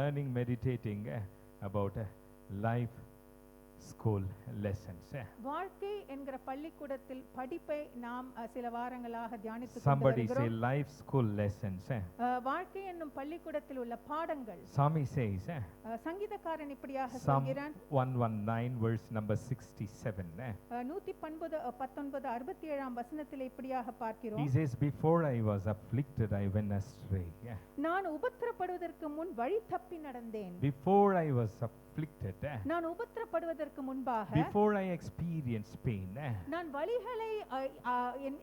learning, meditating about life school lessons. வாழ்க்கை என்கிற பள்ளிக்கூடத்தில் படிப்பை நாம் சில வாரங்களாக தியானித்துக் Somebody say கொண்டிருக்கிறோம். life school lessons. வாழ்க்கை என்னும் பள்ளிக்கூடத்தில் உள்ள பாடங்கள். Psalmist says, சங்கீதக்காரன் இப்படியாக Psalm சொல்கிறான். 119 verse number 67. 119:67 வசனத்தில் இப்படியாக He பார்க்கிறோம். says, before I was afflicted, I went astray. நான் உபத்திரப்படுவதற்கு முன் வழி தப்பி நடந்தேன். Before I was afflicted, நான் உபத்திரப்படுவதற்கு முன்பாக, before I experienced pain, நான் வலிகளை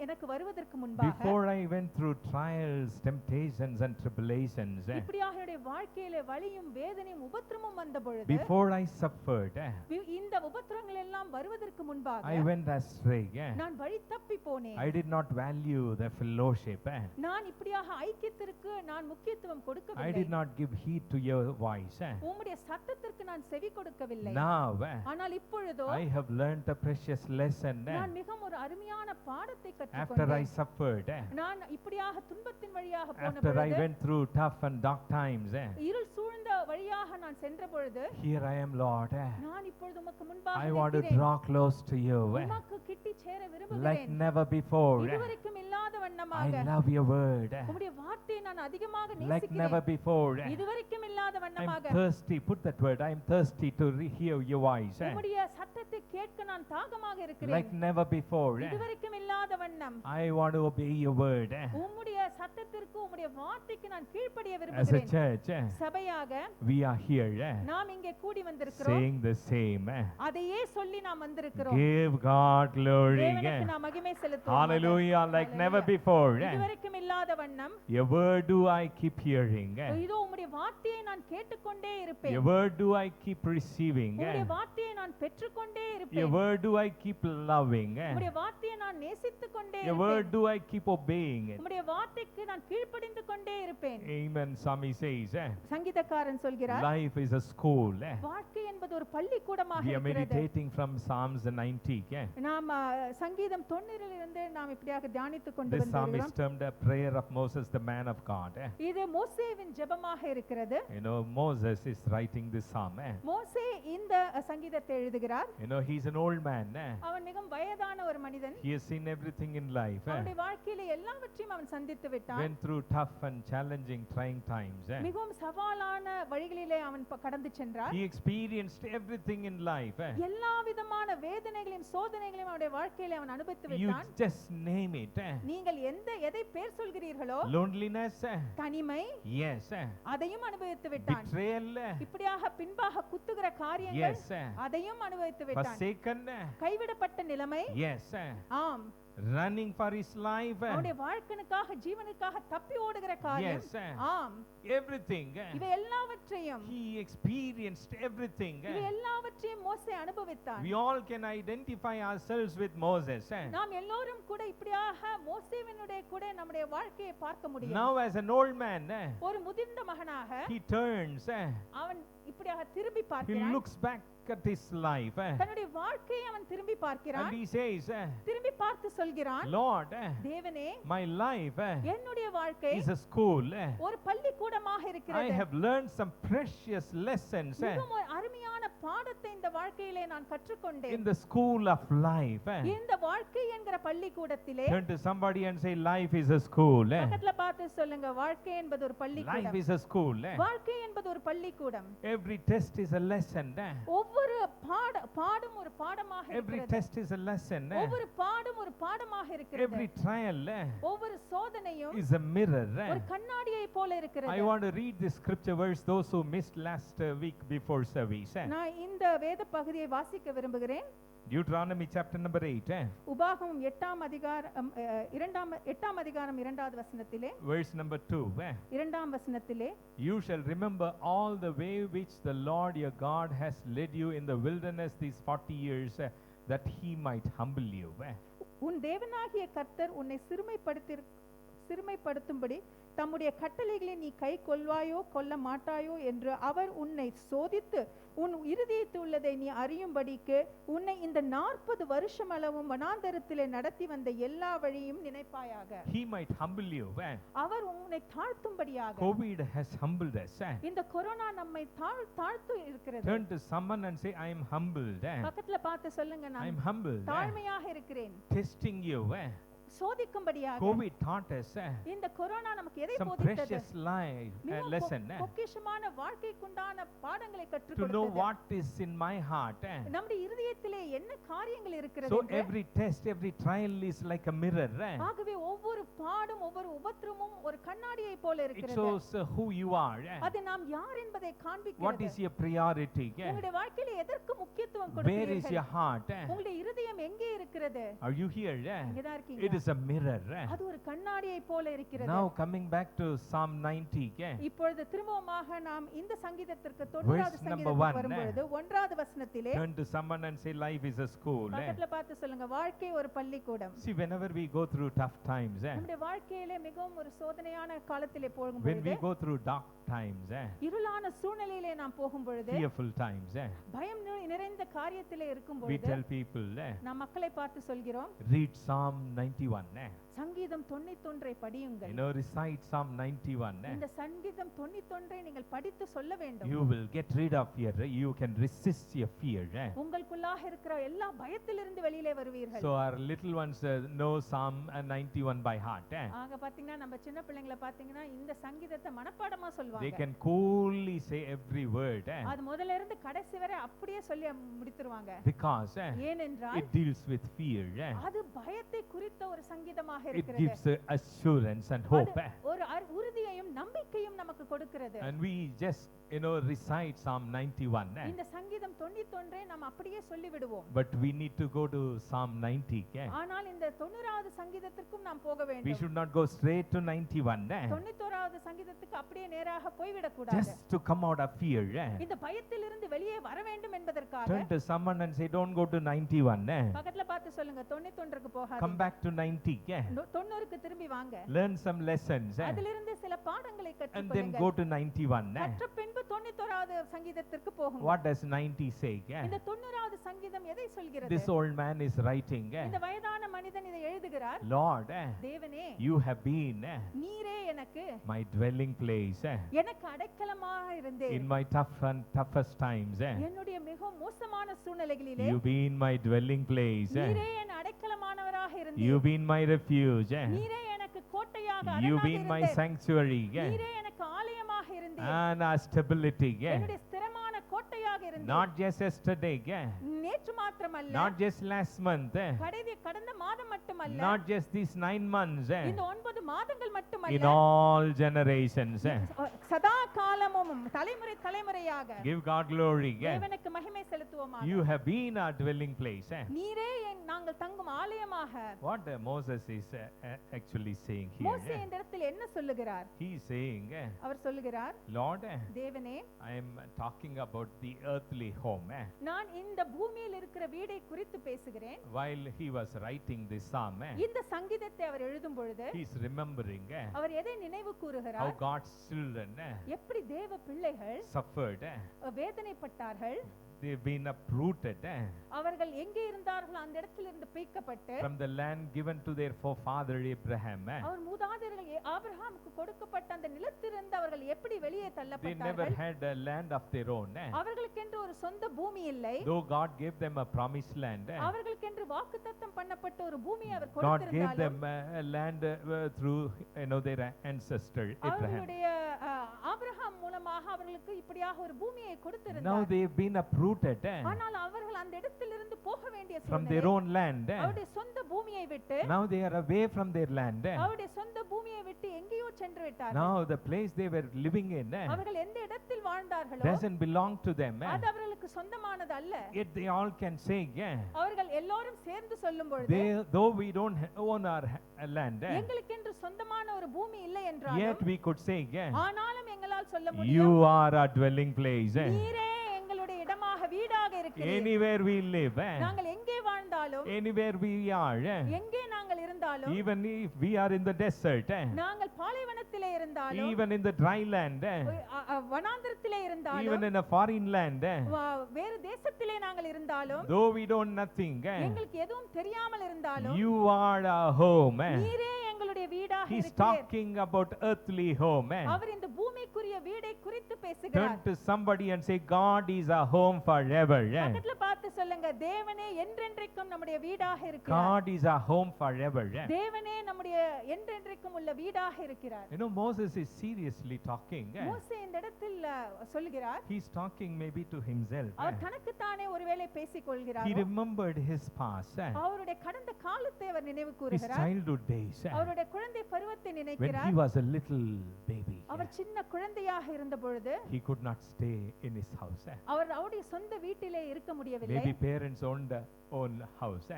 எனக்கு வருவதற்கு முன்பாக, before I went through trials, temptations and tribulations, இப்படியாக என்னுடைய வாழ்க்கையிலே வலியும் வேதனையும் உபத்திரமும் வந்த பொழுது, before I suffered, இந்த உபத்திரங்கள் எல்லாம் வருவதற்கு முன்பாக I went astray. நான் வழி தப்பி போனேன். I did not value the fellowship. நான் இப்படியாக ஐக்கியத்திற்கு நான் முக்கியத்துவம் I கொடுக்கவில்லை. did not give heed to your voice. உம்முடைய சத்தத்திற்கு நான் செவி கொடுக்கவில்லை. Now ஆனால் இப்பொழுதோ I have learned a precious lesson. நான் மிகவும் ஒரு அருமையான பாடத்தை After I கற்றுக்கொண்டேன். suffered, நான் இப்படியாக துன்பத்தின் வழியாக போன after I பொழுது, went through tough and dark times, இருள் சூழ்ந்த வழியாக நான் சென்ற பொழுது, here I am, Lord. நான் இப்பொழுது உமக்கு முன்பாக I want to நிற்கிறேன். draw close to you உமக்கு கிட்டி சேர like விரும்புகிறேன். never before. இதுவரைக்கும் இல்லாத I வண்ணமாக love your word உம்முடைய வார்த்தையை நான் அதிகமாக like never நேசிக்கிறேன். before. இதுவரைக்கும் இல்லாத I'm வண்ணமாக thirsty. Put that word. I'm thirsty to hear your voice உம்முடைய சத்தத்தை கேட்க நான் தாகமாக like இருக்கிறேன். never before. இதுவரைக்கும் இல்லாத வண்ணம் I want to obey your word. உம்முடைய சத்தத்திற்கு உம்முடைய வார்த்தைக்கு நான் கீழ்ப்படிய As a விரும்புகிறேன். church, சபையாக we are here நாம் இங்கே கூடி வந்திருக்கிறோம். saying the same. அதையே சொல்லி நாம் வந்திருக்கிறோம். Give God glory. தேவனுக்கு நாம் மகிமை செலுத்துவோம். Hallelujah, like never before. இதுவரைக்கும் இல்லாத வண்ணம் Your word do I keep hearing. இதோ உம்முடைய வார்த்தையை நான் கேட்டுக்கொண்டே இருப்பேன். Your word do I keep receiving. உம்முடைய வார்த்தையை நான் பெற்றுக்கொண்டே Your இருப்பேன். word do I keep loving. உம்முடைய வார்த்தையை நான் நேசித்துக் கொண்டே Your word இருப்பேன். do I keep obeying. உம்முடைய வார்த்தைக்கு நான் கீழ்ப்படிந்து கொண்டே இருப்பேன். Amen. Swami says, சங்கீதக்காரன் சொல்கிறார், life is a school. வாழ்க்கை என்பது ஒரு பள்ளிக்கூடமாக We are இருக்கிறது. meditating from Psalms 90. நாம் சங்கீதம் 90 இருந்து நாம் இப்படியாக தியானித்துக் கொண்டு This psalm is வந்திருக்கிறோம். termed a prayer of Moses, the man of God. இது மோசேவின் ஜெபமாக இருக்கிறது. You know, Moses is writing this psalm. மோசே இந்த சங்கீதத்தை எழுதுகிறார். You know, he's an old man. அவன் மிகவும் வயதான ஒரு மனிதன். He has seen everything in life. அவனுடைய வாழ்க்கையில எல்லாவற்றையும் அவன் சந்தித்து விட்டான். Went through tough and challenging, trying times. மிகவும் சவாலான வழிகளிலே அவன் கடந்து சென்றார். He experienced everything in life. எல்லா விதமான வேதனைகளையும் சோதனைகளையும் அவனுடைய வாழ்க்கையில அவன் அனுபவித்து You விட்டான். just name it. நீங்கள் எதை பேர் சொல்கிறீர்களோ, Loneliness. தனிமை, Yes. அதையும் அனுபவித்து விட்டான். Betrayal. இப்படியாக பின்பாக குத்துகிற காரியங்கள், Yes. அதையும் அனுபவித்து விட்டான். Forsaken. கைவிடப்பட்ட நிலைமை, Yes. ஆம், Running for his life. அவனுடைய வாழ்க்கைக்காக ஜீவனுக்காக தப்பி ஓடுகிற காரியம், Yes. ஆம், Everything. இவை எல்லாவற்றையும் He experienced everything. இவை எல்லாவற்றையும் மோசே அனுபவித்தான். We all can identify ourselves with Moses. நாம் எல்லோரும் கூட இப்படியாக மோசேவினுடைய கூட நம்முடைய வாழ்க்கையை பார்க்க முடியும். Now as an old man, ஒரு முதிர்ந்த மகனாக he turns. அவன் இப்படியாக திரும்பி He பார்க்கிறான். looks back at his life. தன்னுடைய வாழ்க்கையை அவன் திரும்பி பார்க்கிறான். And he says, திரும்பி பார்த்து சொல்கிறான், Lord, தேவனே, my life என்னுடைய வாழ்க்கை is a school. ஒரு பள்ளிக்கூடமாக I இருக்கிறது. have learned some precious lessons மிகவும் ஒரு அருமையான பாடத்தை இந்த வாழ்க்கையிலே நான் கற்றுக்கொண்டேன். in the school of life. இந்த வாழ்க்கை என்கிற பள்ளிக்கூடத்திலே, Turn to somebody and say, life is a school. பக்கத்துல பார்த்து சொல்லுங்க, வாழ்க்கை என்பது ஒரு Life பள்ளிக்கூடம். is a school. வாழ்க்கை என்பது ஒரு பள்ளிக்கூடம். Every test is a lesson. ஒவ்வொரு பாடும் ஒரு பாடமாக Every இருக்கிறது. test is a lesson. ஒவ்வொரு பாடும் ஒரு பாடமாக இருக்கிறது. Every trial ஒவ்வொரு சோதனையும் is a mirror. ஒரு கண்ணாடியை போல இருக்கிறது. I want to read this scripture verse, those who missed last week before service. நான் இந்த வேத பகுதியை வாசிக்க விரும்புகிறேன். Deuteronomy chapter number 8. உபாகமம் 8ஆம் அதிகாரம் 2வது வசனத்திலே, Verse number 2. 2ஆம் வசனத்திலே, You shall remember all the way which the Lord your God has led you in the wilderness these 40 years, that he might humble you. உன் தேவனாகிய கர்த்தர் உன்னை சிறுமைப்படுத்தும்படி தம்முடைய கட்டளைகளை நீ கை கொள்வாயோ கொள்ள மாட்டாயோ என்று அவர் உன்னை சோதித்து உன் இருதயத்தில் உள்ளதை நீ அறியும்படிக்கு உன்னை இந்த 40 வருஷம் அளவும் வனாந்தரத்திலே நடத்தி வந்த எல்லா வழியும் நினைப்பாயாக. He might humble you. அவர் உன்னை தாழ்த்தும்படியாக. COVID has humbled us. இந்த கொரோனா நம்மை தாழ்த்து இருக்கிறது. Turn to someone and say, I am humbled. பக்கத்துல பார்த்து சொல்லுங்க, I நான் am humbled. தாழ்மையாக இருக்கிறேன். Testing you. சோதிக்கும்படியாக. COVID taught us இந்த கொரோனா நமக்கு எதை some போதித்தது? precious life lesson. பொக்கிஷமான வாழ்க்கைக்குண்டான பாடங்களை கற்றுக் To know கொடுத்தது. what is in my heart. நம்முடைய இருதயத்திலே என்ன காரியங்கள் இருக்கிறது So என்று. every test, every trial is like a mirror. ஆகவே ஒவ்வொரு பாடும் ஒவ்வொரு உபத்திரமும் ஒரு கண்ணாடியை போல It இருக்கிறது. shows who you are. அது நாம் யார் என்பதை What காண்பிக்கிறது. is your priority? உங்களுடைய வாழ்க்கையில எதற்கு முக்கியத்துவம் Where is கொடுக்கிறீர்கள்? your heart? உங்களுடைய இருதயம் எங்கே இருக்கிறது? Are you here? இங்கதான் It இருக்கீங்க. is a mirror. அது ஒரு கண்ணாடியை போல இருக்கிறது. Now coming back to Psalm 90. இப்பொழுது திரும்பவுமாக நாம் இந்த சங்கீதத்திற்கு Verse 90வது number சங்கீதத்துக்கு 1. வரும்பொழுது 1வது வசனத்திலே Turn to someone and say, life is a school. பக்கத்துல பார்த்து சொல்லுங்க, வாழ்க்கை ஒரு பள்ளிக்கூடம். See, whenever we go through tough times, நம்முடைய வாழ்க்கையிலே மிகவும் ஒரு சோதனையான காலத்திலே when போகும்பொழுது, we go through dark times, இருளான சூழ்நிலையிலே நாம் போகும்பொழுது, fearful times, பயம் நிறைந்த காரியத்திலே we இருக்கும்பொழுது tell people, நாம் மக்களை பார்த்து சொல்கிறோம், read Psalm 91. சங்கீதம் 91ஐ படியுங்கள். You know, recite Psalm 91. இந்த சங்கீதம் 91ஐ நீங்கள் படித்து சொல்ல வேண்டும். You will get rid of fear. You can resist your fear. உங்களுக்குள்ளாக இருக்கிற எல்லா பயத்திலிருந்து வெளியிலே வருவீர்கள். So our little ones know Psalm 91 by heart. ஆக பாத்தீங்கன்னா நம்ம சின்ன பிள்ளைங்களை பாத்தீங்கன்னா இந்த சங்கீதத்தை மனப்பாடமா சொல்வாங்க. They can coolly say every word. அது முதல்ல இருந்து கடைசி வரை அப்படியே சொல்லி முடித்துருவாங்க. Because ஏனென்றால் it deals with fear. அது பயத்தை குறித்த ஒரு சங்கீதமாக It இருக்கிறது. gives assurance and hope. ஒரு உறுதியையும் நம்பிக்கையும் நமக்கு கொடுக்கிறது. And we just, recite Psalm 91. இந்த சங்கீதம் 91ஐ நாம் அப்படியே சொல்லி விடுவோம். But we need to go to Psalm 90. ஆனால் இந்த 90வது சங்கீதத்திற்கும் நாம் போக We வேண்டும். should not go straight to 91. 91வது சங்கீதத்துக்கு அப்படியே நேராக போய்விடக் கூடாது. Just to come out of fear. இந்த பயத்திலிருந்து வெளியே வர வேண்டும் என்பதற்காக Turn to someone and say, don't go to 91. பக்கத்துல பார்த்து சொல்லுங்க, 91க்கு போகாதீங்க. Come back to 90. 90க்கு திரும்பி வாங்க. Learn some lessons. அதிலிருந்து சில பாடங்களை And then கற்றுக்கொள்ளுங்கள். go to 91. கற்ற பின்பு 91வது சங்கீதத்திற்கு போகுங்க. What does 90 say? இந்த 90வது சங்கீதம் எதை சொல்கிறது? This old man is writing, இந்த வயதான மனிதன் இதை எழுதுகிறார். Lord, தேவனே, you have been நீரே எனக்கு my dwelling place எனக்கு அடைக்கலமாக இருந்தேன். in my toughest times. என்னுடைய மிகவும் மோசமான சூழ்நிலைகளிலே You've been my dwelling place. நீரே என் அடைக்கலமானவராக இருந்தீர். You've been my refuge. நீரே எனக்கு கோட்டையாக You've அரணாக been my இருந்தீர். sanctuary. நீரே எனக்கு ஆலயமாக இருந்தீர். And our stability. என்னுடைய ஸ்திரமான கோட்டையாக இருந்தீர். Not just yesterday. நேற்று மாத்திரமல்ல, Not just last month. கடந்த மாதம் மட்டுமல்ல, Not just these 9 months. இந்த 9 மாதங்கள் In மட்டுமல்ல, all generations. சதா காலமும் தலைமுறையாக Give God glory. தேவனுக்கு மகிமை செலுத்துவோமாக. You have been our dwelling place. நீரே நாங்கள் தங்கும் ஆலயமாக. What Moses is actually saying here. மோசே இந்த இடத்தில் என்ன சொல்லுகிறார்? He is saying, அவர் சொல்லுகிறார், Lord, தேவனே, I am talking about the earthly home. நான் இந்த பூமியில் இருக்கிற வீடை குறித்து பேசுகிறேன். While he was writing this psalm, இந்த சங்கீதத்தை அவர் எழுதும் பொழுது he is remembering அவர் எதை நினைவு how கூறுகிறார்? God's children எப்படி தேவ பிள்ளைகள் suffered. வேதனைப்பட்டார்கள். They've been uprooted அவர்கள் எங்கே இருந்தார்களோ அந்த இடத்திலிருந்து பிரிக்கப்பட்டு from the land given to their forefather Abraham. அவர் மூதாதையர்கள் ஆபிரகாமுக்கு கொடுக்கப்பட்ட அந்த நிலத்திலிருந்து அவர்கள் எப்படி வெளியே They never தள்ளப்பட்டார்கள்? had a land of their own. அவர்களுக்கென்று ஒரு சொந்த பூமி இல்லை. Though God gave them a promised land, அவர்களுக்கென்று வாக்குத்தத்தம் பண்ணப்பட்ட ஒரு பூமியை அவர் God gave கொடுத்திருந்தாலும் them a land through their ancestor Abraham. அவர்களுடைய ஆபிரகாம் மூலமாக அவர்களுக்கு இப்படியாக ஒரு பூமியை Now கொடுத்திருந்தார். they've been uprooted ஆனால் அவர்கள் அந்த இடத்திலிருந்து போக வேண்டிய from their சூழ்நிலை. own land. அவருடைய சொந்த பூமியை விட்டு Now they are away from their land. அவருடைய சொந்த பூமியை விட்டு எங்கேயோ சென்று விட்டார்கள். Now the place they were living in அவர்கள் எந்த இடத்தில் வாழ்ந்தார்களோ doesn't belong to them. அது அவர்களுக்கு சொந்தமானது அல்ல. Yet they all can say, அவர்கள் எல்லோரும் சேர்ந்து சொல்லும் பொழுது, though we don't own our land, எங்களுக்கென்று சொந்தமான ஒரு பூமி இல்லை yet என்றாலும் we could say, ஆனாலும் எங்களால் சொல்ல you முடியும், are our dwelling place. நீரே எங்களுடைய இடமாக வீடாக இருக்கிறீர். Anywhere we live, நாங்கள் எங்கே வாழ்ந்தாலும், anywhere we are, எங்கே நாங்கள் இருந்தாலும், even if we are in the desert, நாங்கள் பாலைவனத்திலே இருந்தாலும், even in the dry land, வனாந்தரத்திலே இருந்தாலும், even in a foreign land, வேறு தேசத்திலே நாங்கள் இருந்தாலும், though we don't nothing, எங்களுக்கு எதுவும் தெரியாமல் இருந்தாலும், you are our home. நீரே எங்களுடைய வீடாக He's இருக்கிறீர். talking about earthly home. அவர் இந்த பூமிக்குரிய வீடை குறித்து Turn பேசுகிறார். to somebody and say, God is our home forever. பக்கத்துல பார்த்து சொல்லுங்க, தேவனே என்றென்றைக்கும் நம்முடைய வீடாக இருக்கிறார். God is our home forever. தேவனே நம்முடைய என்றென்றைக்கும் உள்ள வீடாக இருக்கிறார். You know, Moses is seriously talking. மோசே இந்த இடத்தில் சொல்கிறார். He's talking maybe to himself. அவர் தனக்குத்தானே ஒருவேளை பேசிக் கொள்கிறார். He remembered his past, அவருடைய கடந்த காலத்தை அவர் நினைவு his கூறுகிறார். childhood days, அவருடைய குழந்தை பருவத்தை when he நினைக்கிறார். was a little baby. அவர் சின்ன குழந்தையாக இருந்த பொழுது He could not stay in his house. அவர் அவருடைய சொந்த வீட்டிலே இருக்க முடியவில்லை. Maybe parents owned their own house.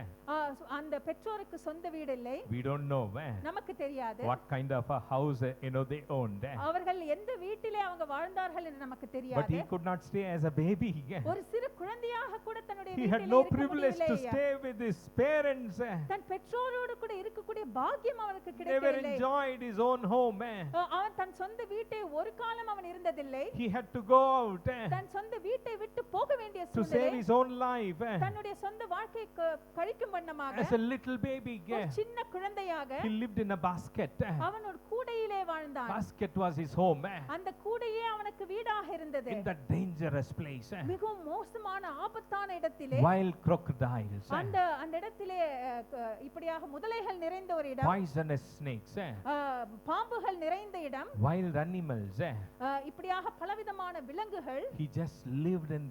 அந்த பெற்றோருக்கு சொந்த வீடு இல்லை. We don't know நமக்கு தெரியாது what kind of a house they owned. அவர்கள் எந்த வீட்டிலே அவங்க வாழ்ந்தார்கள் என்று நமக்கு But தெரியாது. he could not stay as a baby. ஒரு சிறு குழந்தையாக கூட தன்னுடைய He had வீட்டிலே no இருக்க privilege to முடியவில்லை. stay with his parents. தன் பெற்றோரோடு கூட இருக்கக்கூடிய பாக்கியம் அவனுக்கு Never கிடைக்கவில்லை. enjoyed his own home. அவன் தன் சொந்த வீட்டை ஒரு காலம் அவன் இருந்ததில்லை. He had to go out தன் சொந்த வீட்டை விட்டு போக வேண்டிய to save சூழ்நிலை. his own life. தன்னுடைய சொந்த வாழ்க்கை கழிக்கும் வண்ணமாக As a little baby, ஒரு சின்ன குழந்தையாக he lived in a basket. அவன் ஒரு கூடையிலே வாழ்ந்தான். Basket was his home. அந்த கூடையே அவனுக்கு வீடாக இருந்தது. In that dangerous place. மிகவும் மோசமான ஆபத்தான இடத்திலே, Wild crocodiles. அந்த அந்த இடத்திலே இப்படியாக முதலைகள் நிறைந்த ஒரு இடம், Poisonous snakes. பாம்புகள் நிறைந்த இடம், Wild animals. இப்படியாக பலவிதமான விலங்குகள். He just lived in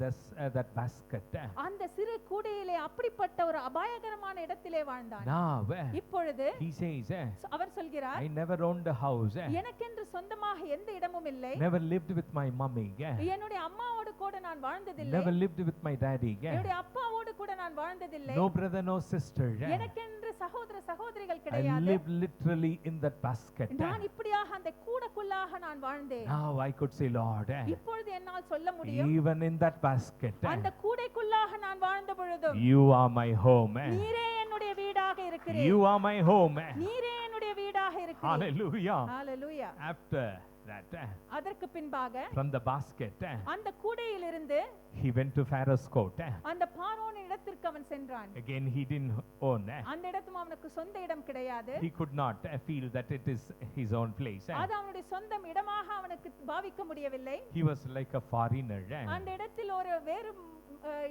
that basket. அந்த சிறு கூடையிலே அப்படிப்பட்ட ஒரு அபாயகரமான இடத்திலே வாழ்ந்தான். Now இப்பொழுது he says, அவர் சொல்கிறார், I never owned a house. எனக்கென்று சொந்தமாக எந்த இடமும் இல்லை. Never lived with my mommy. என்னுடைய அம்மாவோடு கூட நான் வாழ்ந்ததில்லை. Never lived with my daddy. என்னுடைய அப்பாவோடு கூட நான் வாழ்ந்ததில்லை. No brother, no sister. எனக்கென்று சகோதர சகோதரிகள் I கிடையாது. lived literally in that basket. நான் இப்படியாக அந்த கூடக்குள்ளாக நான் வாழ்ந்தேன். Now I could say, Lord, இப்பொழுது என்னால் சொல்ல முடியும், even in that basket, அந்த கூடைக்குள்ளாக நான் வாழ்ந்த பொழுதும் you are my home. நீரே என்னுடைய வீடாக இருக்கிறீர். You are my home. நீரே என்னுடைய வீடாக இருக்கிறீர். Hallelujah. ஹalleluya. After that, அதற்கு பின்பாக from the basket, அந்த கூடையிலிருந்து he went to Pharaoh's court. அந்த பார்வோன் இடத்திற்கு அவன் சென்றான். Again, he didn't own. அந்த இடத்தும் அவனுக்கு சொந்த இடம் கிடையாது. He could not feel that it is his own place. அது அவனுடைய சொந்த இடமாக அவனுக்கு பாவிக்க முடியவில்லை. He was like a foreigner. அந்த இடத்தில் ஒரு வேறு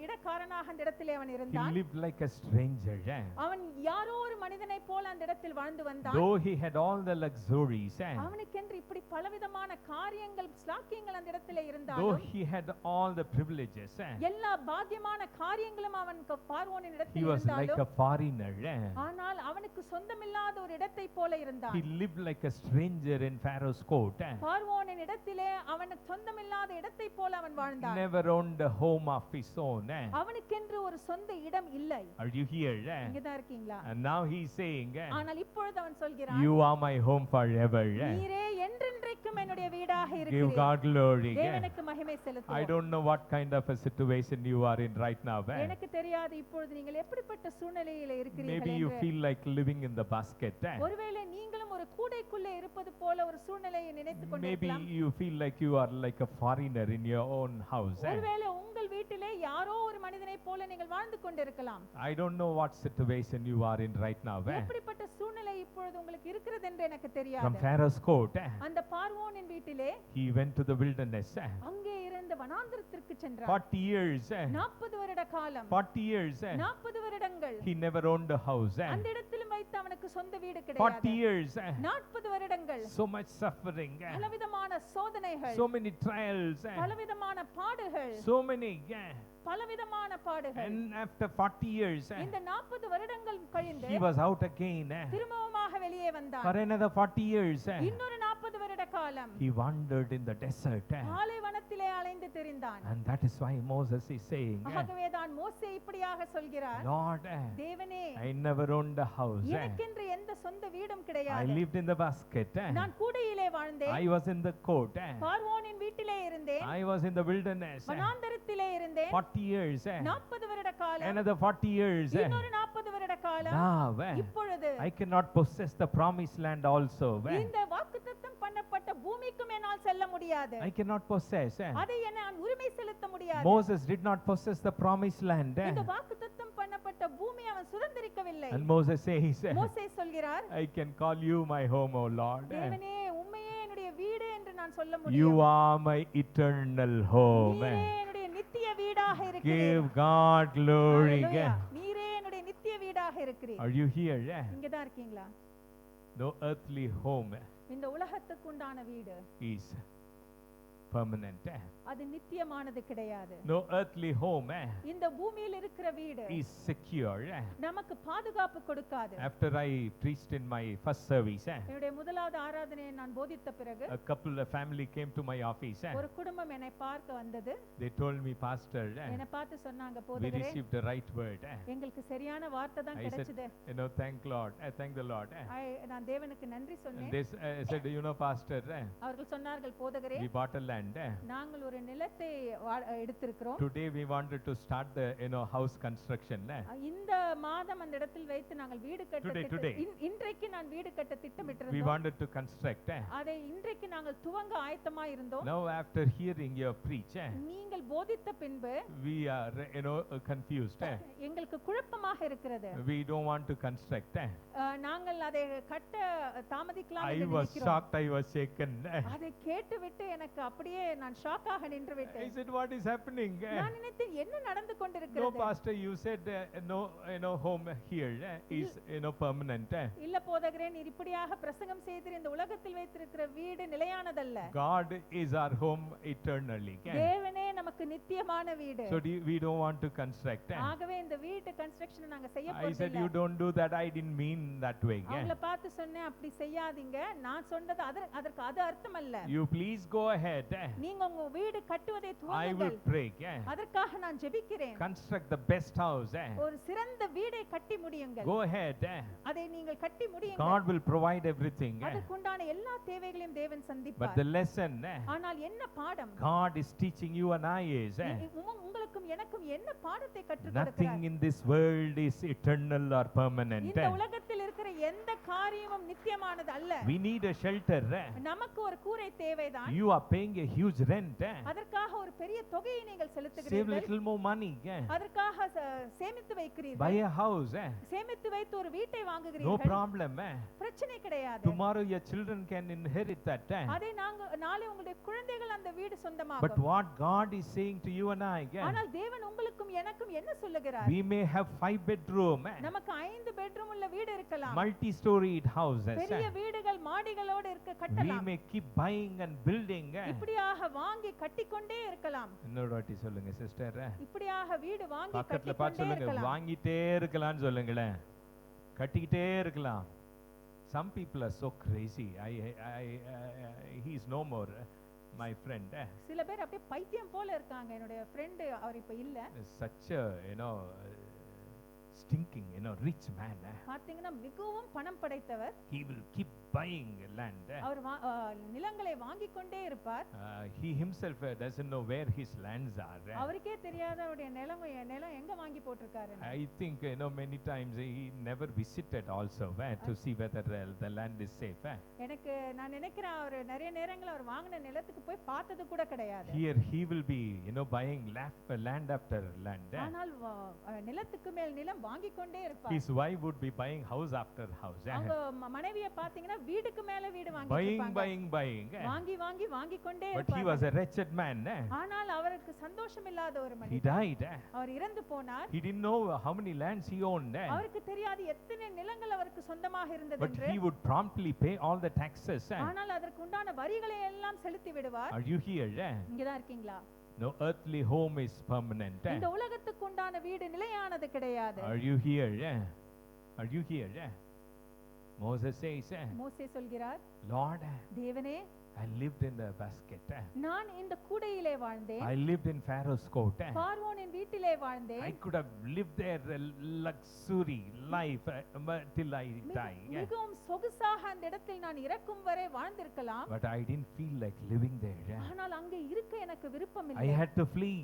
இடக்காரனாக அந்த இடத்திலே அவன் He இருந்தான். lived like a stranger. அவன் யாரோ ஒரு மனிதனை போல அந்த இடத்தில் வாழ்ந்து வந்தான். Though he had all the luxuries, அவனுக்கென்று இப்படி பலவிதமான காரியங்கள் ஸ்லாக்கியங்கள் அந்த இடத்திலே though இருந்தாலும், he had all the privileges, எல்லா பாக்கியமான காரியங்களும் அவனுக்கு பார்வோனின் he இடத்தில் was like இருந்தாலும், a foreigner. ஆனால் அவனுக்கு சொந்தமில்லாத ஒரு இடத்தை போல இருந்தான். He lived like a stranger in Pharaoh's court. பார்வோனின் இடத்திலே அவனுக்கு சொந்தமில்லாத இடத்தை போல அவன் வாழ்ந்தான். Never owned a home of his own. அவனுக்கென்று ஒரு சொந்த இடம் இல்லை. Are you here? இங்கதான் இருக்கீங்களா? And now he's saying, ஆனால் இப்பொழுது அவன் சொல்கிறான், you are my home forever. நீரே என்றென்றைக்கும் என்னுடைய வீடாக Give இருக்கிறீர். God glory. தேவனுக்கு மகிமை I செலுத்துவோம். don't know what kind of a situation you are in right now. எனக்கு தெரியாது இப்பொழுது நீங்கள் எப்படிப்பட்ட சூழ்நிலையில இருக்கிறீர்கள் Maybe you என்று. feel like living in the basket. ஒருவேளை நீங்களும் ஒரு கூடைக்குள்ளே இருப்பது போல ஒரு சூழ்நிலையை நினைத்துக் Maybe கொண்டிருக்கலாம். you feel like you are like a foreigner in your own house. ஒருவேளை உங்கள் வீட்டிலே யாரோ ஒரு மனிதனை போல நீங்கள் வாழ்ந்து கொண்டிருக்கலாம். I don't know what situation you are in right now. எப்படிப்பட்ட சூழ்நிலை இப்பொழுது உங்களுக்கு இருக்கிறது என்று எனக்கு From தெரியாது. Pharaoh's court, அந்த பார்வோனின் வீட்டிலே he went to the wilderness. அங்கே இருந்த வனாந்திரத்திற்கு சென்றார். 40 years. 40 வருட காலம், 40 years. 40 வருடங்கள் He never owned a house. அந்த இடத்திலும் வைத்து அவனுக்கு சொந்த வீடு 40 கிடையாது. years. 40 வருடங்கள் So much suffering. பலவிதமான சோதனைகள், So many trials. பலவிதமான பாடுகள், So many. பலவிதமான பாடுகள். And after 40 years, இந்த 40 வருடங்கள் கழிந்து he was out again. திரும்பவுமாக வெளியே வந்தார். For another 40 years, இன்னொரு 40 வருட காலம் he wandered in the desert. பாலைவனத்திலே அலைந்து திரிந்தான். And that is why Moses is saying, ஆகவே தான் மோசே இப்படியாக சொல்கிறார், Lord, தேவனே, I never owned a house. எனக்கென்று எந்த சொந்த வீடும் I கிடையாது. lived in the basket. நான் கூடையிலே வாழ்ந்தேன். I was in the court. பார்வோனின் வீட்டிலே இருந்தேன். I was in the wilderness. வனாந்தரத்திலே இருந்தேன். 40 years. 40 வருட காலம், Another 40 years. இன்னொரு 40 வருட காலம். Now, இப்பொழுது I cannot possess the promised land also. இந்த வாக்குத்தத்தம் பண்ணப்பட்ட முடியாது. I cannot possess. அதை நான் உரிமை செலுத்த முடியாது. Moses did not possess the promised land. இந்த வாக்குத்தத்தம் பண்ணப்பட்ட பூமியை அவன் சுதந்தரிக்கவில்லை. And Moses says, மோசே சொல்கிறார், I can call you my home, O Lord. தேவனே உம்மையே என்னுடைய வீடு என்று நான் சொல்ல You முடியும். are my eternal home. நீரே என்னுடைய நித்திய வீடாக இருக்கிறீர். Give God glory. Hallelujah. நீரே என்னுடைய நித்திய வீடாக இருக்கிறீர். Are you here? இங்க தான் இருக்கீங்களா? No earthly home இந்த உலகத்துக்கு உண்டான வீடு is permanent. அது நித்தியமானது கிடையாது. No earthly home இந்த பூமியில் இருக்கிற வீடு is secure. நமக்கு பாதுகாப்பு கொடுக்காது. After I preached in my first service, என்னுடைய முதலாவது ஆராதனையை நான் போதித்த பிறகு a family came to my office. ஒரு குடும்பம் என்னை பார்க்க வந்தது. They told me, Pastor, என்னை பார்த்து சொன்னாங்க, we போதகரே received the right word. எங்களுக்கு சரியான வார்த்தை தான் I said, கிடைச்சது. thank Lord. Thank the Lord. நான் தேவனுக்கு நன்றி And சொன்னேன். they said, Pastor, அவர்கள் சொன்னார்கள், போதகரே we bought a land. நாங்கள் ஒரு நிலத்தை எடுத்திருக்கிறோம். Today we wanted to start the house construction. இந்த மாதம் அந்த இடத்தில் வைத்து நாங்கள் வீடு Today. இன்றைக்கு நான் வீடு கட்ட We திட்டமிட்டிருந்தோம். wanted to construct. அதை இன்றைக்கு நாங்கள் துவங்க ஆயத்தமா இருந்தோம். Now after hearing your preach, நீங்கள் போதித்த பின்பு we are confused. எங்களுக்கு குழப்பமாக இருக்கிறது. We don't want to construct. நாங்கள் அதை கட்ட தாமதிக்கலாம் I என்று was நினைக்கிறோம். shocked. I was shaken. அதை கேட்டுவிட்டு எனக்கு அப்படியே நான் ஷாக்காக நின்று I விட்டேன். said, what is happening? நான் நினைத்தேன், என்ன நடந்து No, கொண்டிருக்கிறது? Pastor, you said no home here is permanent. இல்ல போதகரே, நீர் இப்படியாக பிரசங்கம் செய்து இந்த உலகத்தில் வைத்திருக்கிற வீடு நிலையானதல்ல. God is our home eternally. தேவனே நமக்கு நித்தியமான வீடு. So we don't want to construct. ஆகவே இந்த வீட்டு கன்ஸ்ட்ரக்ஷன் நாங்க செய்ய I said, you போறதில்ல. don't do that. I didn't mean that way. அவங்கள பார்த்து சொன்னேன், அப்படி செய்யாதீங்க. நான் சொன்னது அதற்கு அது அர்த்தம் அல்ல. You please go ahead. நீங்க உங்க வீடு கட்டுவதை I will துவங்குங்கள். pray. அதற்காக நான் ஜெபிக்கிறேன். Construct the best house. ஒரு சிறந்த வீடை கட்டி முடியுங்கள். Go ahead. அதை நீங்கள் கட்டி முடியுங்கள். God will provide everything. அதற்குண்டான எல்லா தேவைகளையும் தேவன் But சந்திப்பார். the lesson ஆனால் என்ன பாடம்? God is teaching you and I is உங்களுக்கும் எனக்கும் என்ன பாடத்தை கற்றுக் nothing கொடுக்கிறார்? in this world is eternal or permanent. இந்த உலகத்தில் இருக்கிற எந்த காரியமும் நித்தியமானது அல்ல. We need a shelter. நமக்கு ஒரு கூரை தேவைதான். You are paying a huge rent. அதற்காக ஒரு பெரிய தொகையை நீங்கள் Save செலுத்துகிறீர்கள். little more money. அதற்காக சேமித்து Buy வைக்கிறீர்கள். a house. சேமித்து வைத்து ஒரு வீட்டை No வாங்குகிறீர்கள். problem. பிரச்சனை கிடையாது. Tomorrow your children can inherit that. அதை நாளை உங்களுடைய குழந்தைகள் அந்த வீடு But சொந்தமாகும். what God is saying to you and I, ஆனால் தேவன் உங்களுக்கும் எனக்கும் என்ன சொல்லுகிறார்? we may have 5 bedroom, நமக்கு 5 பெட்ரூம் உள்ள வீடு இருக்கலாம். multi-storied houses. பெரிய வீடுகள் மாடிகளோடு இருக்க We கட்டலாம். may keep buying and building. இப்படியாக வாங்கி கட்டிக்கொண்டே இருக்கலாம். இன்னொரு வாட்டி சொல்லுங்க சிஸ்டர். இப்படியாக வீடு வாங்கி பக்கத்துல பார்த்து கட்டிக்கொண்டே சொல்லுங்க, இருக்கலாம். வாங்கிட்டே இருக்கலாம்னு சொல்லுங்களேன். கட்டிக்கிட்டே இருக்கலாம். Some people are so crazy. He is no more my friend. சில பேர் அப்படியே பைத்தியம் போல இருக்காங்க. என்னுடைய ஃப்ரெண்ட் அவர் இப்ப இல்ல. Such a stinking rich man. பாத்தீங்கன்னா மிகவும் பணம் படைத்தவர். He will keep buying land. அவர் நிலங்களை வாங்கிக் கொண்டே இருப்பார். He himself doesn't know where his lands are. அவருக்கே தெரியாத அவருடைய நிலம் எங்க வாங்கி போட்டிருக்காரு. I think many times he never visited also to see whether the land is safe. எனக்கு நான் நினைக்கிறேன் அவர் நிறைய நேரங்கள் அவர் வாங்கின நிலத்துக்கு போய் பார்த்தது கூட கிடையாது. Here he will be buying land after land. ஆனால் நிலத்துக்கு மேல் நிலம் வாங்கிக் கொண்டே இருப்பார். His wife would be buying house after house. அவங்க மனைவியை பாத்தீங்கன்னா வீடுக்கு மேல வீடு வாங்கிட்டு இருப்பாங்க. buying. வாங்கி கொண்டே But he இருப்பார். was a wretched man. ஆனால் அவருக்கு சந்தோஷம் இல்லாத ஒரு He மனிதர். died. அவர் இறந்து போனார். He didn't know how many lands he owned. அவருக்கு தெரியாது எத்தனை நிலங்கள் அவருக்கு சொந்தமாக இருந்தது But என்று. he would promptly pay all the taxes. ஆனால் அதற்கு உண்டான வரிகளை எல்லாம் செலுத்தி விடுவார். Are you here? இங்க தான் இருக்கீங்களா? No earthly home is permanent. இந்த உலகத்துக்கு உண்டான வீடு நிலையானது கிடையாது. Are you here? Are you here? Moses says, மோசே சொல்கிறார், Lord, தேவனே, I lived in the basket. நான் இந்த கூடையிலே வாழ்ந்தேன். I lived in Pharaoh's court. பார்வோனின் வீட்டிலே வாழ்ந்தேன். I could have lived there a luxury life till I die. மிகவும் சொகுசாக அந்த இடத்தில் நான் இறக்கும் வரை வாழ்ந்திருக்கலாம். But I didn't feel like living there. ஆனால் அங்கே இருக்க எனக்கு விருப்பம் I இல்லை. had to flee.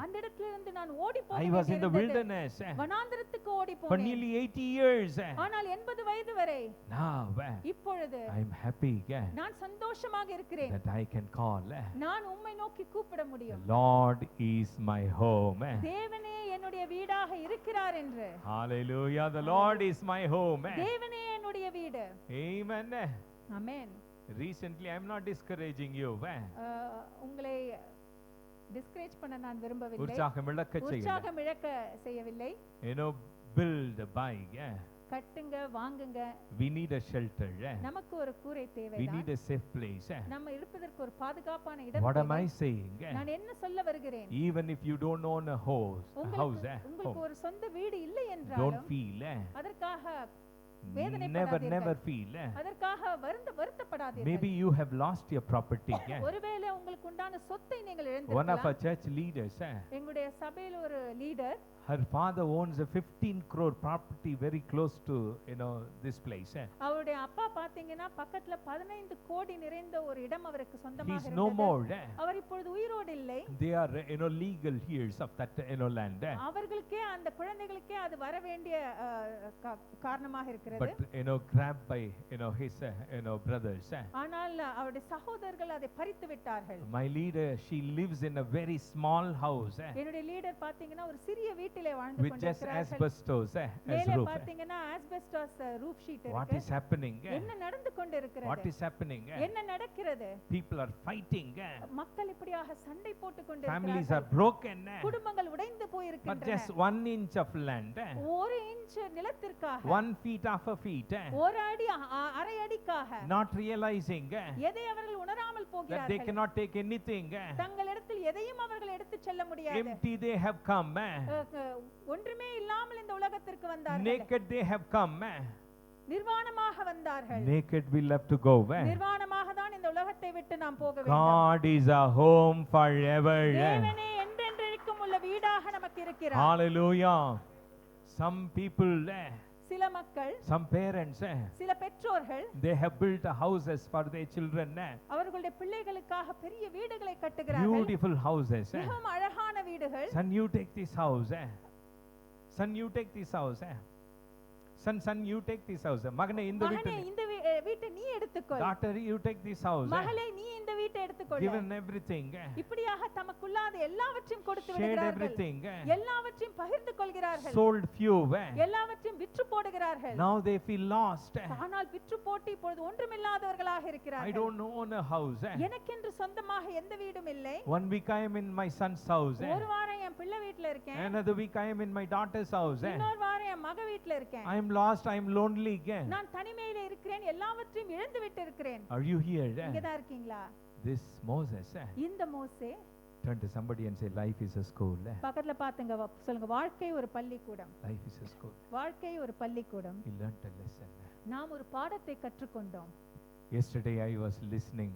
அந்த இடத்திலிருந்து நான் ஓடி போக I was in the வேண்டியிருந்தது. wilderness வனாந்தரத்துக்கு ஓடி for போனேன். nearly 80 years. ஆனால் 80 வயது வரை Now இப்பொழுது I'm happy. நான் சந்தோஷமாக இருக்கிறேன். that I can call. நான் உம்மை நோக்கி கூப்பிட The முடியும். Lord is my home. தேவனே என்னுடைய வீடாக இருக்கிறார் என்று. Hallelujah. The Lord is my home. தேவனே என்னுடைய வீடு. Amen. Amen. Recently, I'm not discouraging you. உங்களை டிஸ்கரேஜ் பண்ண நான் விரும்பவில்லை. உற்சாகம் இழக்க செய்யல. உற்சாகம் இழக்க செய்யவில்லை. You know, build, buy. கட்டுங்க, வாங்குங்க. We need a shelter. நமக்கு ஒரு கூரை We தேவைதான். need a safe place. நம்ம இருப்பதற்கு ஒரு பாதுகாப்பான இடம் What am தேவை. I saying? நான் என்ன சொல்ல வருகிறேன்? Even if you don't own a house, உங்களுக்கு home, ஒரு சொந்த வீடு இல்லை don't என்றாலும் feel. அதற்காக Never, வேதனைப்படாதீர்கள். never feel. அதற்காக வருத்தப்படாதீர்கள். Maybe you have lost your property. ஒருவேளை உங்களுக்கு உண்டான சொத்தை நீங்கள் One of இழந்திருக்கலாம். our church leaders, எங்களுடைய சபையில் ஒரு leader, her father owns a 15 crore property very close to, this place. அவருடைய அப்பா பாத்தீங்கன்னா பக்கத்துல 15 கோடி நிறைந்த ஒரு இடம் அவருக்கு சொந்தமாக He's no இருந்தது. more. அவர் இப்பொழுது உயிரோடு இல்லை. They are, legal heirs of that, land. அவர்களுக்கே அந்த குழந்தைகளுக்கே அது வர வேண்டிய காரணமாக இருக்கிறது. But, grabbed by, his, brothers. ஆனால் அவருடைய சகோதரர்கள் அதை பறித்து விட்டார்கள். My leader, she lives in a very small house. என்னுடைய லீடர் பாத்தீங்கன்னா ஒரு சிறிய வீட்டிலே வாழ்ந்து With just கொண்டிருக்கிறார்கள். asbestos as மேலே roof. பாத்தீங்கன்னா asbestos ரூஃப் ஷீட் What இருக்கு. is happening? என்ன நடந்து கொண்டிருக்கிறது? What is happening? என்ன நடக்கிறது? People are fighting. மக்கள் இப்படியாக சண்டை போட்டுக் Families are கொண்டிருக்கிறார்கள். broken. குடும்பங்கள் உடைந்து But போயிருக்கின்றன. just 1 inch of land. 1 inch நிலத்திற்காக, 1 feet off a feet. ஒரு அடி அரை அடிக்காக Not realizing எதை அவர்கள் உணராமல் that they போகிறார்கள். cannot take anything. தங்களிடத்தில் எதையும் அவர்கள் எடுத்து செல்ல முடியாது. Empty they have come. ஒன்றுமே இல்லாமல் இந்த உலகத்திற்கு வந்தார்கள். Naked they have come. நிர்வாணமாக வந்தார்கள். Naked we love to go. நிர்வாணமாக தான் இந்த உலகத்தை விட்டு நாம் போக வேண்டும். God is a home forever. தேவனே என்றென்றைக்கும் உள்ள வீடாக நமக்கு இருக்கிறார். Hallelujah. Some people, சில மக்கள், some parents, சில பெற்றோர்கள் they have built houses for their children. அவர்களுடைய பிள்ளைகளுக்காக பெரிய வீடுகளை கட்டுகிறார்கள். Beautiful houses. மிகவும் அழகான வீடுகள். Son, you take this house. Son, you take this house. Son, you take this house. மகனே இந்த மகனே வீட்டை, இந்த வீட்டை நீ எடுத்துக்கொள். daughter, you take this house. மகளே நீ இந்த வீட்டை எடுத்துக்கொள். Given everything. இப்படியாக தமக்குள்ளாத எல்லாவற்றையும் கொடுத்து Shared விடுகிறார்கள். everything. எல்லாவற்றையும் பகிர்ந்து கொள்கிறார்கள். Sold few. எல்லாவற்றையும் விற்று போடுகிறார்கள். Now they feel lost. ஆனால் விற்று போட்டு இப்பொழுது ஒன்றுமில்லாதவர்களாக I இருக்கிறார்கள். don't own a house. எனக்கென்று சொந்தமாக எந்த வீடும் இல்லை. 1 week I am in my son's house. ஒரு வாரம் என் பிள்ளை வீட்ல இருக்கேன். Another week I am in my daughter's house. இன்னொரு வாரம் என் மக வீட்ல இருக்கேன். I am lost, I am lonely. நான் தனிமையில இருக்கிறேன், எல்லாவற்றையும் இழந்து விட்டு இருக்கிறேன். Are you here? இங்க தான் இருக்கீங்களா? This Moses. இந்த மோசே, Turn to somebody and say, life is a school. பக்கத்துல பாத்துங்க, சொல்லுங்க, வாழ்க்கை ஒரு பள்ளிக்கூடம். Life is a school. வாழ்க்கை ஒரு பள்ளிக்கூடம். He learned a lesson. நாம் ஒரு பாடத்தை கற்றுக்கொண்டோம். Yesterday I was listening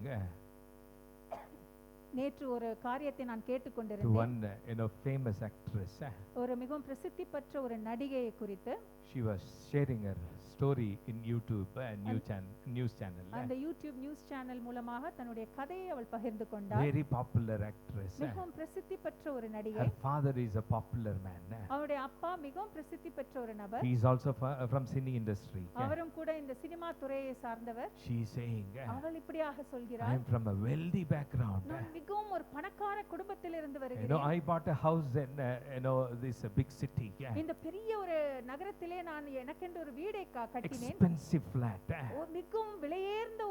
நேற்று ஒரு காரியத்தை நான் to கேட்டுக்கொண்டிருந்தேன். one famous actress. ஒரு மிகவும் பிரசித்தி பெற்ற ஒரு நடிகையை குறித்து. She was sharing her story in YouTube, news channel. அந்த யூடியூப் நியூஸ் சேனல் மூலமாக தன்னுடைய கதையை அவள் பகிர்ந்து கொண்டாள். Very popular actress. மிகவும் பிரசித்தி பெற்ற ஒரு நடிகை. Her father is a popular man. அவருடைய அப்பா மிகவும் பிரசித்தி பெற்ற ஒரு நபர். He is also from cine industry. அவரும் கூட இந்த சினிமா துறையை சார்ந்தவர். She is saying, அவள் இப்படியாக I சொல்கிறார், am from a wealthy background. நான் மிகவும் ஒரு பணக்கார குடும்பத்தில் இருந்து I வருகிறேன். bought a house in this big city. இந்த பெரிய ஒரு நகரத்திலே நான் எனக்கென்று ஒரு வீடை கட்டினேன். Expensive flat. மிகவும் விலையேர்ந்த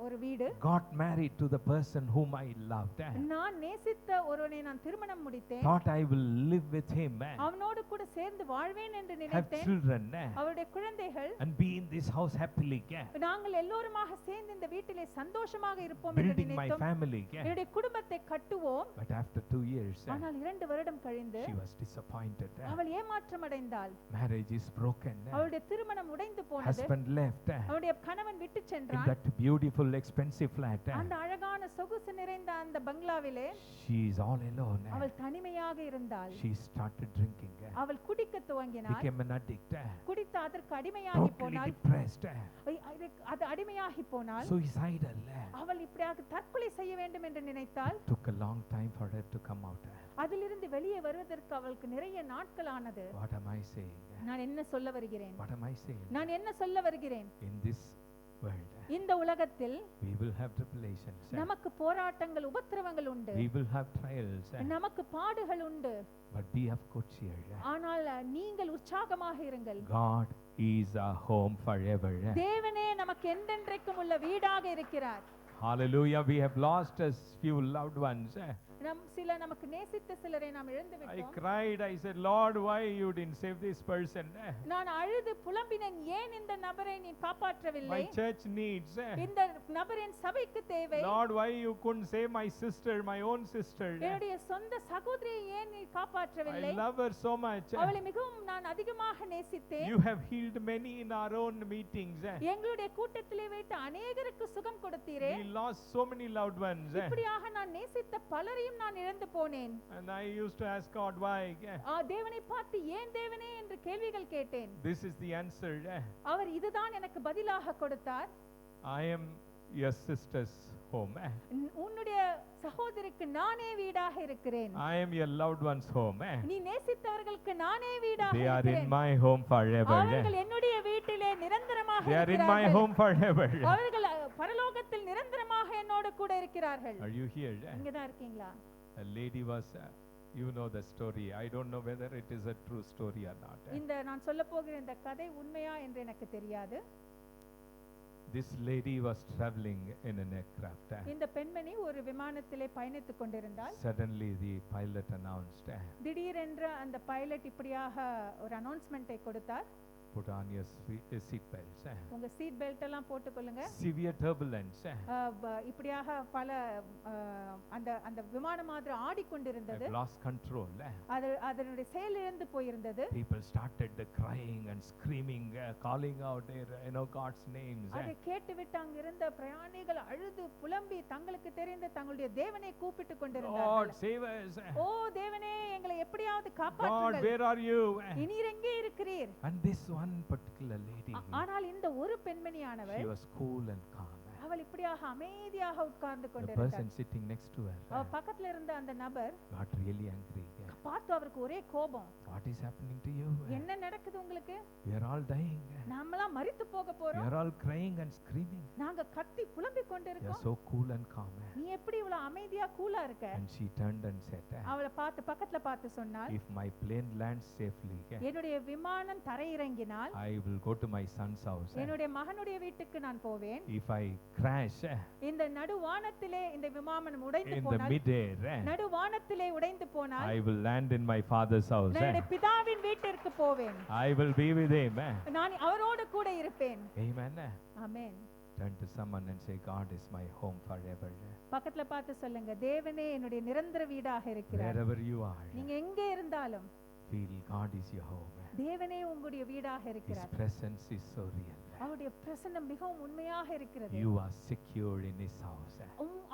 ஒரு வீடு. Got married to the person whom I loved. நான் நேசித்த ஒருவனை நான் திருமணம் முடித்தேன். Thought I will live with him. அவனோடு கூட சேர்ந்து வாழ்வேன் என்று Have நினைத்தேன். children. அவருடைய குழந்தைகள், And be in this house happily. நாங்கள் எல்லோருமாக சேர்ந்து இந்த வீட்டிலே சந்தோஷமாக இருப்போம் என்று Building my நினைத்தோம். family. என்னுடைய குடும்பத்தை கட்டுவோம். But after 2 years, ஆனால் 2 வருடம் கழிந்து she was disappointed. அவள் ஏமாற்றம் அடைந்தாள். Marriage is broken. அவளுடைய திருமணம் உடைந்து போனது. Husband left. அவளுடைய கணவன் விட்டு In சென்றான். that beautiful expensive flat. அந்த அழகான சொகுசு நிறைந்த அந்த பங்களாவிலே She is all alone. அவள் தனிமையாக இருந்தாள். She started drinking. அவள் குடிக்க துவங்கினாள். Became an addict. குடித்து அதற்கு அடிமையாகி Totally போனாள். depressed. அது அடிமையாகி போனாள். Suicidal. அவள் இப்படியாக தற்கொலை செய்ய வேண்டும் என்று நினைத்தாள். Took a long time for her to come out. அதிலிருந்து வெளியே வருவதற்கு அவளுக்கு நிறைய நாட்கள் ஆனது. What am I saying? நான் என்ன சொல்ல வருகிறேன்? What am I saying? நான் என்ன சொல்ல வருகிறேன்? In this world, இந்த உலகத்தில் we will have tribulations. நமக்கு போராட்டங்கள் உபத்திரவங்கள் உண்டு, We will have trials. நமக்கு பாடுகள் உண்டு. But be of good cheer. ஆனால் நீங்கள் உற்சாகமாக இருங்கள். God is our home forever. தேவனே நமக்கு என்றென்றைக்கும் உள்ள வீடாக இருக்கிறார். Hallelujah. We have lost a few loved ones. சில நமக்கு நேசித்த சிலரை நாம் இழந்து I விட்டோம். cried. I said, Lord, why you didn't save this person? நான் அழுது புலம்பினேன், ஏன் இந்த நபரை நீ காப்பாற்றவில்லை? My church needs. இந்த நபரின் சபைக்கு தேவை. Lord, why you couldn't save my sister, my own sister? என்னுடைய சொந்த சகோதரியை ஏன் நீ காப்பாற்றவில்லை? I love her so much. அவளை மிகவும் நான் அதிகமாக நேசித்தேன். You have healed many in our own meetings. எங்களுடைய கூட்டத்திலே வைத்து அநேகருக்கு சுகம் கொடுத்தீரே. We lost so many loved ones. இப்படியாக நான் நேசித்த பலரையும் நான் இழந்து போனேன். And I used to ask God, why? தேவனை பார்த்து ஏன் தேவனே என்று கேள்விகள் கேட்டேன். This is the answer. அவர் இதுதான் எனக்கு பதிலாக கொடுத்தார். I am your sister's home. உன்னுடைய சகோதரிக்கு நானே வீடாக இருக்கிறேன். I am your loved one's home. நீ நேசித்தவர்களுக்கு நானே வீடாக They are in இருக்கிறேன். my home forever. அவர்கள் என்னுடைய வீட்டிலே நிரந்தரமாக They are in my இருக்கிறார்கள். home forever. அவர்கள் பரலோகத்தில் நிரந்தரமாக என்னோடு கூட இருக்கிறார்கள். Are you here? இங்க தான் இருக்கீங்களா? A lady was, you know the story. I don't know whether it is a true story or not. இந்த நான் சொல்ல போகிற இந்த கதை உண்மையா என்று எனக்கு தெரியாது. This lady was traveling in an aircraft. இந்த பெண்மணி ஒரு விமானத்திலே பயணித்துக் கொண்டிருந்தாள். Suddenly the pilot announced, திடீரென்று அந்த பைலட் இப்படியாக ஒரு அனௌன்ஸ்மென்ட்டை கொடுத்தார். put on your seat belts. உங்க சீட் பெல்ட் எல்லாம் போட்டுக்கொள்ளுங்க. Severe turbulence. இப்படியாக பல அந்த அந்த விமானம் மாதிரி ஆடிக்கொண்டிருந்தது. I've lost control. அது அதனுடைய செயலிழந்து போயிருந்தது. People started crying and screaming, calling out their God's names. அதை கேட்டுவிட்டு அங்க இருந்த பிரயாணிகள் அழுது புலம்பி தங்களுக்கு தெரிந்த தங்களுடைய தேவனை கூப்பிட்டு God கொண்டிருந்தார்கள். save us. ஓ தேவனே எங்களை எப்படியாவது God, காப்பாற்றுங்கள். where are you? நீர் எங்கே இருக்கிறீர்? And this one particular lady, ஆனால் இந்த ஒரு பெண்மணியானவள் she was cool and calm. அவள் இப்படியாக அமைதியாக உட்கார்ந்து The கொண்டிருந்தாள். person sitting next to her அவ பக்கத்துல இருந்த அந்த நபர் got really angry. பார்த்து அவருக்கு ஒரே கோபம். What is happening to you? என்ன நடக்குது உங்களுக்கு? We are all dying. நாமெல்லாம் மரித்து போக We போறோம். are all crying and screaming. நாங்க கத்தி புலம்பிக் You are கொண்டிருக்கோம். so cool and calm. நீ எப்படி இவ்வளவு அமைதியா கூலா இருக்க? And she turned and said, அவளை பார்த்து பக்கத்துல பார்த்து சொன்னாள், if my plane lands safely, என்னுடைய விமானம் தரையிறங்கினால் I will go to my son's house. என்னுடைய மகனுடைய வீட்டுக்கு நான் போவேன். If I crash இந்த நடுவானத்திலே இந்த விமானம் உடைந்து in the போனால், midair, நடுவானத்திலே உடைந்து போனால் I will land in my father's house. நான் என்னுடைய பிதாவின் வீட்டிற்கு போவேன். I will be with him. நான் அவரோடு கூட இருப்பேன். Amen. Amen. Turn to someone and say, God is my home forever. பக்கத்துல பார்த்து சொல்லுங்க, தேவனே என்னுடைய நிரந்தர வீடாக இருக்கிறார். Wherever you are, நீங்க எங்கே இருந்தாலும் feel God is your home. தேவனே உங்களுடைய வீடாக His இருக்கிறார். presence is so real. அவருடைய பிரசன்னம் மிகவும் உண்மையாக இருக்கிறது. You are secure in his house.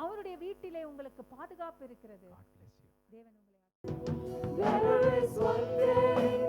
அவருடைய வீட்டிலே உங்களுக்கு பாதுகாப்பு இருக்கிறது. God bless you. தேவன் உங்களை There is one thing